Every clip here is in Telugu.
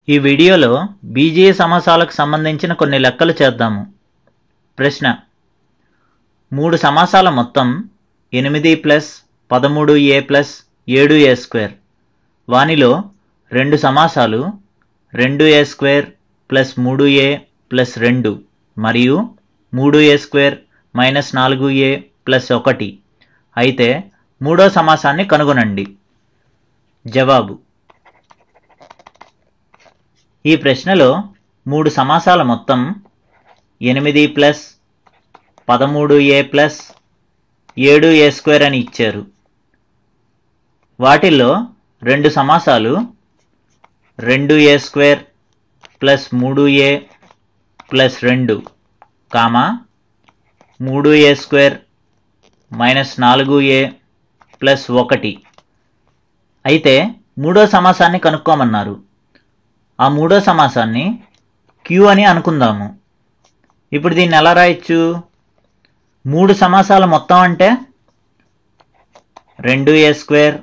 ఈ వీడియోలో బీజీయ సమాసాలకు సంబంధించిన కొన్ని లెక్కలు చేద్దాము. ప్రశ్న: 3 సమాసాల మొత్తం 8 plus 13a plus 7a square. వానిలో 2 సమాసాలు 2a square plus 3a plus 2 మరియు 3a square minus 4a plus 1. అయితే మూడో సమాసాన్ని కనుగొనండి. జవాబు: ఈ ప్రశ్నలో 3 సమాసాల మొత్తం 8 plus 13a plus 7a square అని ఇచ్చారు. వాటిల్లో 2 సమాసాలు 2a square plus 3a plus 2 comma 3a square minus 4a plus 1. అయితే మూడో సమాసాన్ని కనుక్కోమన్నారు. ఆ మూడో సమాసాన్ని క్యూ అని అనుకుందాము. ఇప్పుడు దీన్ని ఎలా రాయొచ్చు? 3 సమాసాల మొత్తం అంటే 2a square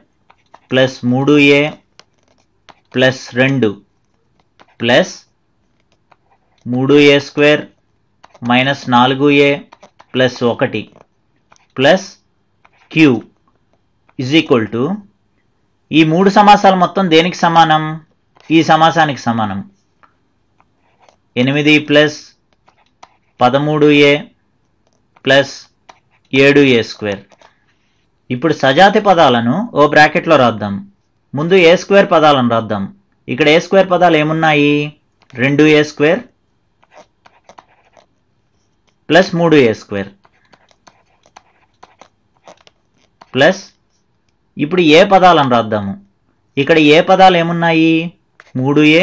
plus 3a plus 2 plus 3a square minus 4a plus 1 plus Q is equal to ఈ 3 సమాసాల మొత్తం దేనికి సమానం? ఈ సమాసానికి సమానం. 8 plus 13a plus 7a square. ఇప్పుడు సజాతి పదాలను ఓ బ్రాకెట్లో రాద్దాం. ముందు ఏ స్క్వేర్ పదాలను రాద్దాం. ఇక్కడ ఏ స్క్వేర్ పదాలు ఏమున్నాయి? 2a square plus 3a square plus ఇప్పుడు ఏ పదాలను రాద్దాము. ఇక్కడ ఏ పదాలు ఏమున్నాయి? 3a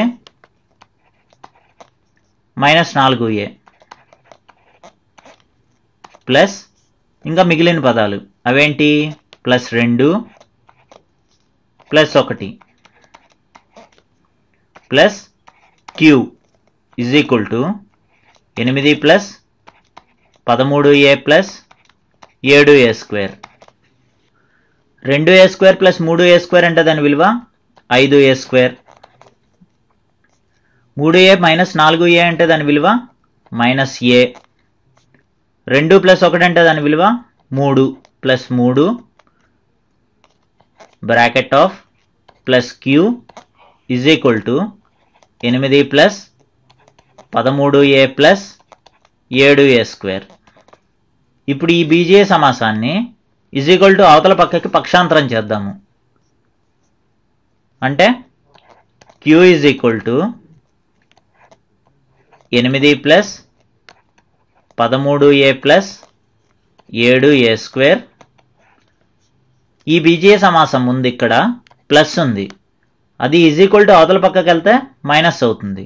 మైనస్ 4a ప్లస్ ఇంకా మిగిలిన పదాలు అవేంటి? Plus 2 plus 1 plus Q is equal to 8 plus 13a plus 7a square. 2a square plus 3a square అంటే దాని విలువ 5a square. 3a minus 4a అంటే దాని విలువ మైనస్ a. 2 ప్లస్ 1 అంటే దాని విలువ 3 plus 3 bracket of plus Q is equal to 8 plus 13a plus 7a square. ఇప్పుడు ఈ బీజీయ సమాసాన్ని ఇజ్ ఈక్వల్ టు అవతల పక్కకి పక్షాంతరం చేద్దాము. అంటే queue is equal to 8 plus 13a plus 7a square. ఈ బీజీయ సమాసం ఉంది, ఇక్కడ ప్లస్ ఉంది, అది ఈజ్ ఈక్వల్ టు అవతల పక్కకి వెళ్తే మైనస్ అవుతుంది.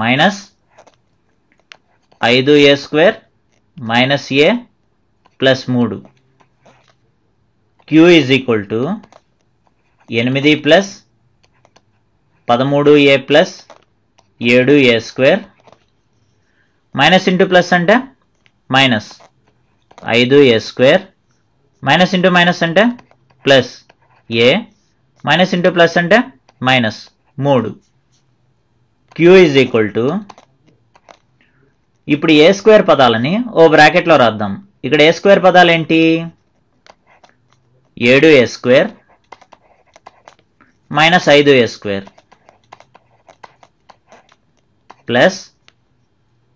Minus 5a square minus a plus 3. Q is equal to 8 plus 13a plus 7a square. Minus into plus అంటే minus 5a square. Minus into minus అంటే plus a. Minus into plus అంటే minus 3. Q is equal to ఇప్పుడు ఏ స్క్వేర్ పదాలని ఓ బ్రాకెట్లో రాద్దాం. ఇక్కడ ఏ స్క్వేర్ పదాలు ఏంటి? 7a square minus 5a square plus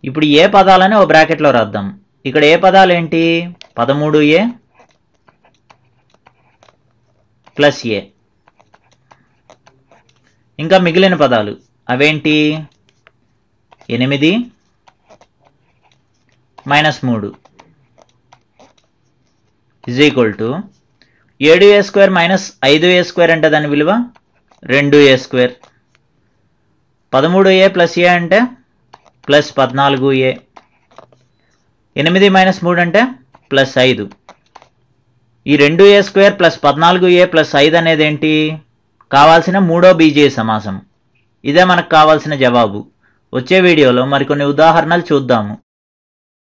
ఇప్పుడు ఏ పదాలని ఓ బ్రాకెట్లో రాద్దాం. ఇక్కడ ఏ పదాలు ఏంటి? 13a plus a. ఇంకా మిగిలిన పదాలు అవేంటి? 8 minus 3 is equal to 7a square minus 5a square అంటే దాని విలువ 2a square. 13a plus a అంటే ప్లస్ 14a. 8 మైనస్ 3 అంటే ప్లస్ 5. ఈ 2a square plus 14a plus 5 అనేది ఏంటి? కావాల్సిన మూడో బీజీయ సమాసం. ఇదే మనకు కావాల్సిన జవాబు. వచ్చే వీడియోలో మరికొన్ని ఉదాహరణలు చూద్దాము.